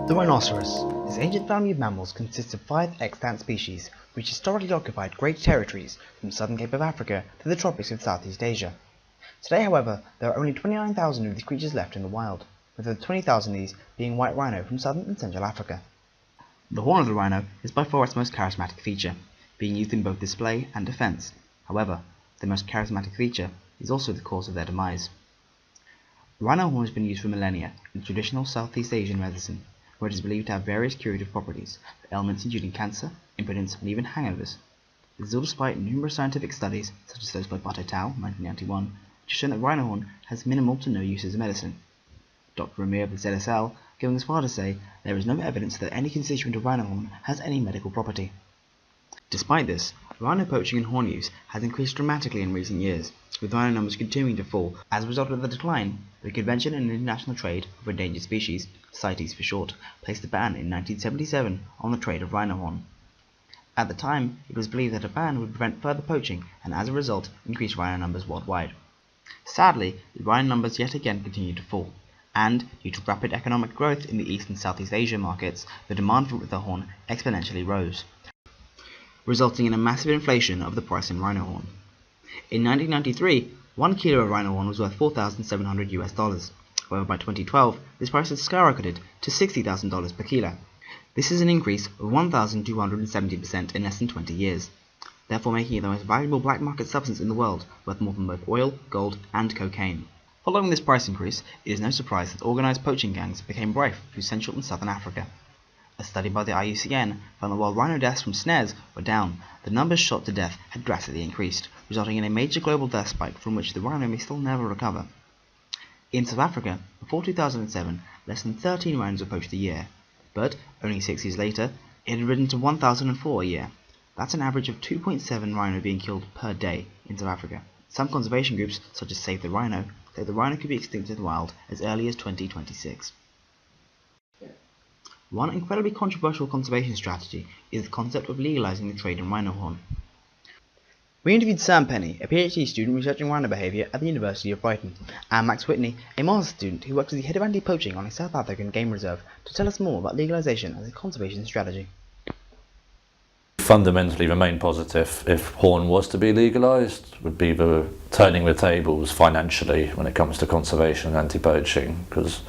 The rhinoceros. This ancient family of mammals consists of 5 extant species, which historically occupied great territories from the southern Cape of Africa to the tropics of Southeast Asia. Today, however, there are only 29,000 of these creatures left in the wild, with over 20,000 of these being white rhino from southern and central Africa. The horn of the rhino is by far its most charismatic feature, being used in both display and defense. However, the most charismatic feature is also the cause of their demise. The rhino horn has been used for millennia in traditional Southeast Asian medicine, where it is believed to have various curative properties for ailments including cancer, impotence, and even hangovers. This is all despite numerous scientific studies, such as those by Bato Tao, 1991, which have shown that rhino horn has minimal to no use as a medicine. Dr. Ramir of the ZSL going as far to say there is no evidence that any constituent of rhino horn has any medical property. Despite this, rhino poaching and horn use has increased dramatically in recent years, with rhino numbers continuing to fall as a result of the decline. The Convention on International Trade of Endangered Species, CITES for short, placed a ban in 1977 on the trade of rhino horn. At the time, it was believed that a ban would prevent further poaching and as a result increase rhino numbers worldwide. Sadly, the rhino numbers yet again continue to fall, and due to rapid economic growth in the East and Southeast Asia markets, the demand for the horn exponentially rose, resulting in a massive inflation of the price in rhino horn. In 1993, 1 kilo of rhino horn was worth $4,700. However, by 2012, this price had skyrocketed to $60,000 per kilo. This is an increase of 1,270% in less than 20 years, therefore making it the most valuable black market substance in the world, worth more than both oil, gold, and cocaine. Following this price increase, it is no surprise that organised poaching gangs became rife through Central and Southern Africa. A study by the IUCN found that while rhino deaths from snares were down, the numbers shot to death had drastically increased, resulting in a major global death spike from which the rhino may still never recover. In South Africa, before 2007, less than 13 rhinos were poached a year, but only 6 years later, it had risen to 1,004 a year. That's an average of 2.7 rhino being killed per day in South Africa. Some conservation groups, such as Save the Rhino, say the rhino could be extinct in the wild as early as 2026. One incredibly controversial conservation strategy is the concept of legalizing the trade in rhino horn. We interviewed Sam Penny, a PhD student researching rhino behaviour at the University of Brighton, and Max Whitney, a master's student who works as the head of anti-poaching on a South African game reserve, to tell us more about legalization as a conservation strategy. Fundamentally remain positive if horn was to be legalised, would be the turning the tables financially when it comes to conservation and anti-poaching, because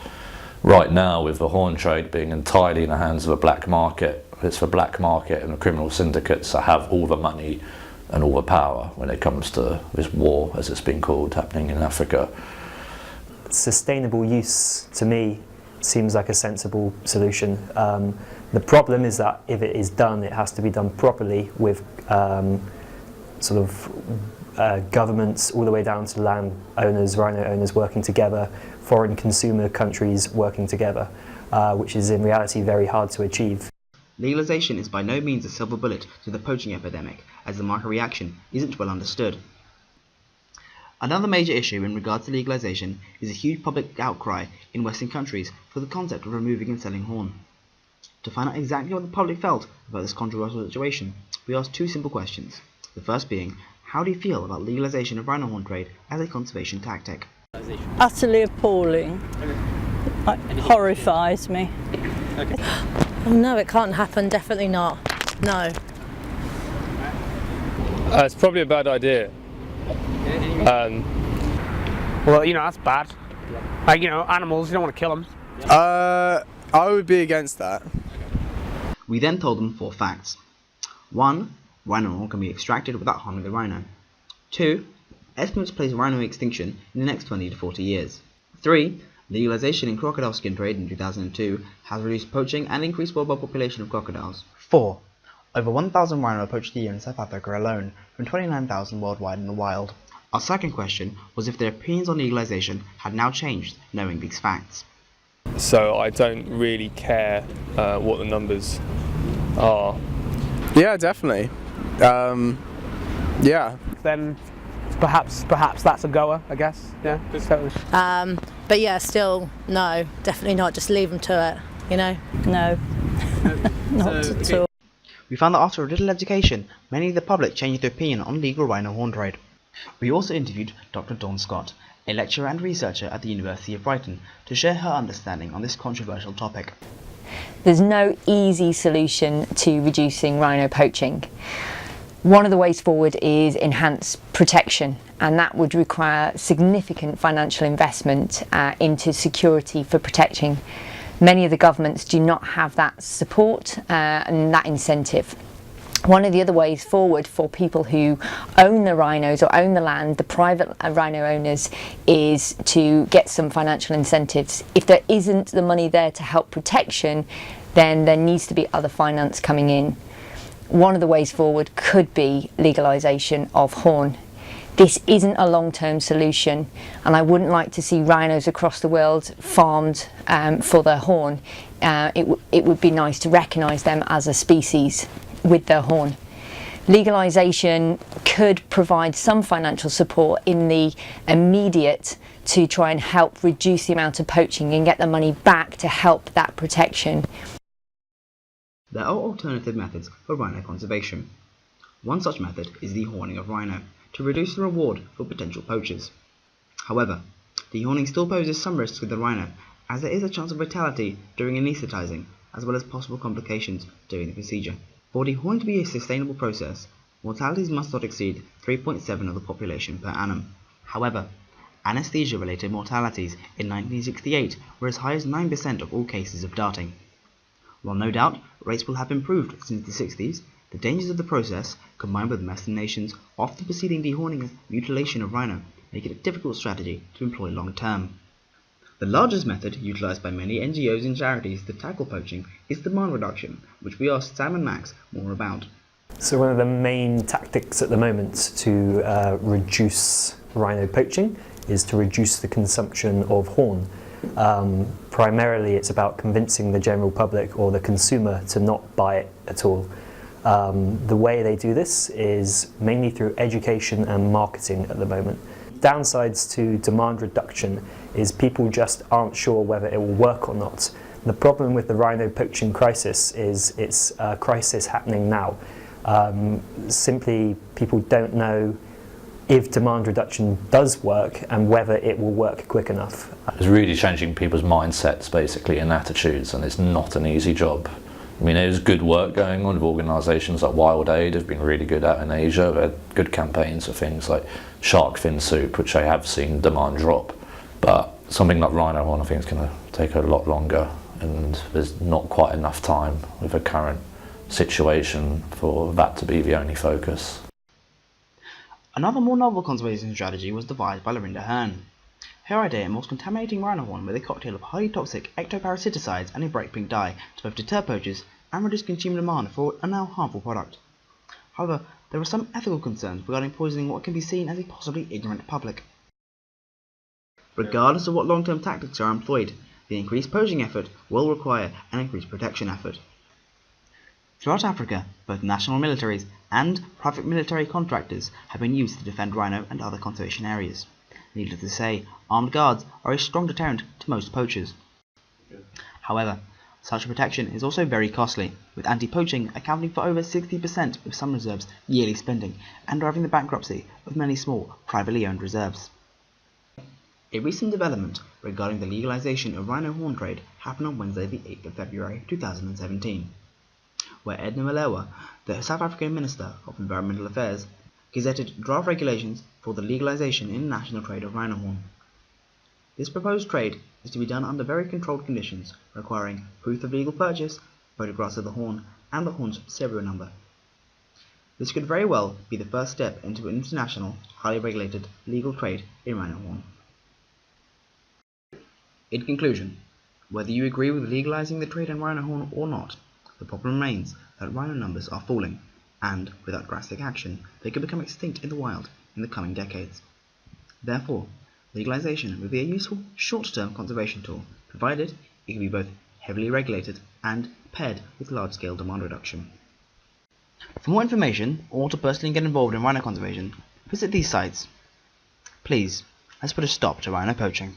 right now, with the horn trade being entirely in the hands of the black market, it's the black market and the criminal syndicates that have all the money and all the power when it comes to this war, as it's been called, happening in Africa. Sustainable use, to me, seems like a sensible solution. The problem is that if it is done, it has to be done properly with governments all the way down to land owners, rhino owners working together, foreign consumer countries working together, which is in reality very hard to achieve. Legalization is by no means a silver bullet to the poaching epidemic, as the market reaction isn't well understood. Another major issue in regards to legalization is a huge public outcry in Western countries for the concept of removing and selling horn. To find out exactly what the public felt about this controversial situation, we asked 2 simple questions. The first being, how do you feel about legalization of rhino horn trade as a conservation tactic? Utterly appalling. It horrifies me. Okay. Oh, no, it can't happen, definitely not. No. It's probably a bad idea. Well, that's bad. Like, animals, you don't want to kill them. I would be against that. We then told them 4 facts. 1. Rhino horn can be extracted without harming the rhino. 2. Estimates place rhino extinction in the next 20 to 40 years. 3. Legalization in crocodile skin trade in 2002 has reduced poaching and increased worldwide population of crocodiles. 4. Over 1,000 rhino are poached a year in South Africa alone, from 29,000 worldwide in the wild. Our second question was if their opinions on legalization had now changed, knowing these facts. So I don't really care what the numbers are. Yeah, definitely. Yeah. Then perhaps that's a goer, I guess. Yeah. Totally. But yeah, still, no, definitely not. Just leave them to it, No. Not at all. We found that after a little education, many of the public changed their opinion on legal rhino horn trade. We also interviewed Dr. Dawn Scott, a lecturer and researcher at the University of Brighton, to share her understanding on this controversial topic. There's no easy solution to reducing rhino poaching. One of the ways forward is enhanced protection, and that would require significant financial investment into security for protecting. Many of the governments do not have that support and that incentive. One of the other ways forward for people who own the rhinos or own the land, the private rhino owners, is to get some financial incentives. If there isn't the money there to help protection, then there needs to be other finance coming in. One of the ways forward could be legalisation of horn. This isn't a long-term solution, and I wouldn't like to see rhinos across the world farmed for their horn. It would be nice to recognise them as a species with their horn. Legalisation could provide some financial support in the immediate to try and help reduce the amount of poaching and get the money back to help that protection. There are alternative methods for rhino conservation. One such method is dehorning of rhino to reduce the reward for potential poachers. However, dehorning still poses some risks to the rhino, as there is a chance of fatality during anaesthetising, as well as possible complications during the procedure. For dehorning to be a sustainable process, mortalities must not exceed 3.7 of the population per annum. However, anaesthesia-related mortalities in 1968 were as high as 9% of all cases of darting. While no doubt rates will have improved since the 60s, the dangers of the process, combined with Western nations often preceding dehorning as mutilation of rhino, make it a difficult strategy to employ long term. The largest method utilised by many NGOs and charities to tackle poaching is demand reduction, which we asked Sam and Max more about. So one of the main tactics at the moment to reduce rhino poaching is to reduce the consumption of horn. Primarily it's about convincing the general public or the consumer to not buy it at all. The way they do this is mainly through education and marketing at the moment. Downsides to demand reduction is people just aren't sure whether it will work or not. The problem with the rhino poaching crisis is it's a crisis happening now. Simply people don't know if demand reduction does work and whether it will work quick enough. It's really changing people's mindsets basically and attitudes, and it's not an easy job. I mean, there's good work going on with organisations like Wild Aid have been really good at in Asia. They've had good campaigns for things like shark fin soup, which I have seen demand drop. But something like rhino horn I think is going to take a lot longer, and there's not quite enough time with the current situation for that to be the only focus. Another more novel conservation strategy was devised by Lorinda Hearn. Her idea involves contaminating rhino horn with a cocktail of highly toxic ectoparasiticides and a bright pink dye to both deter poachers and reduce consumer demand for a now harmful product. However, there are some ethical concerns regarding poisoning what can be seen as a possibly ignorant public. Regardless of what long-term tactics are employed, the increased poaching effort will require an increased protection effort. Throughout Africa, both national militaries and private military contractors have been used to defend rhino and other conservation areas. Needless to say, armed guards are a strong deterrent to most poachers. However, such protection is also very costly, with anti-poaching accounting for over 60% of some reserves' yearly spending and driving the bankruptcy of many small, privately owned reserves. A recent development regarding the legalisation of rhino horn trade happened on Wednesday the 8th of February 2017, where Edna Malewa, the South African Minister of Environmental Affairs, gazetted draft regulations for the legalisation in national trade of rhino horn. This proposed trade is to be done under very controlled conditions, requiring proof of legal purchase, photographs of the horn, and the horn's serial number. This could very well be the first step into an international, highly regulated, legal trade in rhino horn. In conclusion, whether you agree with legalising the trade in rhino horn or not, the problem remains that rhino numbers are falling, and without drastic action, they could become extinct in the wild in the coming decades. Therefore, legalisation would be a useful short-term conservation tool, provided it can be both heavily regulated and paired with large-scale demand reduction. For more information, or to personally get involved in rhino conservation, visit these sites. Please, let's put a stop to rhino poaching.